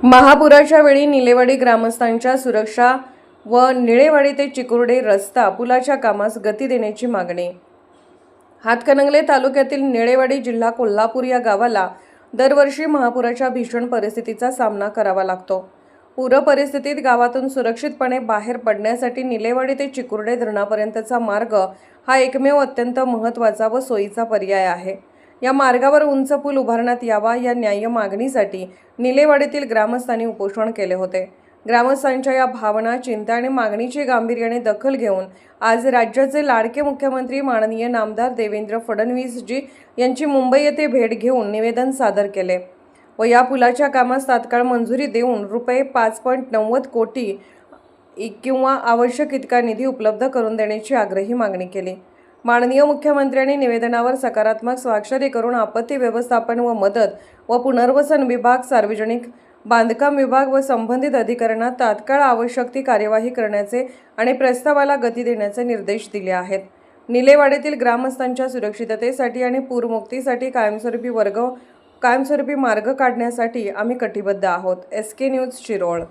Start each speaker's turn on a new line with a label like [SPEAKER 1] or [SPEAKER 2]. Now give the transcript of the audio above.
[SPEAKER 1] महापुराच्या वेळी निलेवाडी ग्रामस्थांच्या सुरक्षा व निळेवाडी ते चिकुर्डे रस्ता पुलाच्या कामास गती देण्याची मागणी। हातकणंगले तालुक्यातील निळेवाडी जिल्हा कोल्हापूर या गावाला दरवर्षी महापुराच्या भीषण परिस्थितीचा सामना करावा लागतो। पूर परिस्थितीत गावातून सुरक्षितपणे बाहेर पडण्यासाठी निलेवाडी ते चिकुर्डे धरणापर्यंतचा मार्ग हा एकमेव अत्यंत महत्त्वाचा व सोयीचा पर्याय आहे। या मार्गावर उंच पूल उभारण्यात यावा या न्याय्य मागणीसाठी निलेवाडीतील ग्रामस्थांनी उपोषण केले होते। ग्रामस्थांच्या या भावना, चिंता आणि मागणीची गांभीर्याने दखल घेऊन आज राज्याचे लाडके मुख्यमंत्री माननीय नामदार देवेंद्र फडणवीस जी यांची मुंबई येथे भेट घेऊन निवेदन सादर केले व या पुलाच्या कामास तात्काळ मंजुरी देऊन रुपये 5.90 कोटी किंवा आवश्यक इतका निधी उपलब्ध करून देण्याची आग्रही मागणी केली। माननीय मुख्यमंत्र्यांनी निवेदनावर सकारात्मक स्वाक्षरी करून आपत्ती व्यवस्थापन व मदत व पुनर्वसन विभाग, सार्वजनिक बांधकाम विभाग व संबंधित अधिकाऱ्यांना तात्काळ आवश्यक ती कार्यवाही करण्याचे आणि प्रस्तावाला गती देण्याचे निर्देश दिले आहेत। निलेवाडीतील ग्रामस्थांच्या सुरक्षिततेसाठी आणि पूरमुक्तीसाठी कायमस्वरूपी मार्ग काढण्यासाठी आम्ही कटिबद्ध आहोत। SK news Shirol.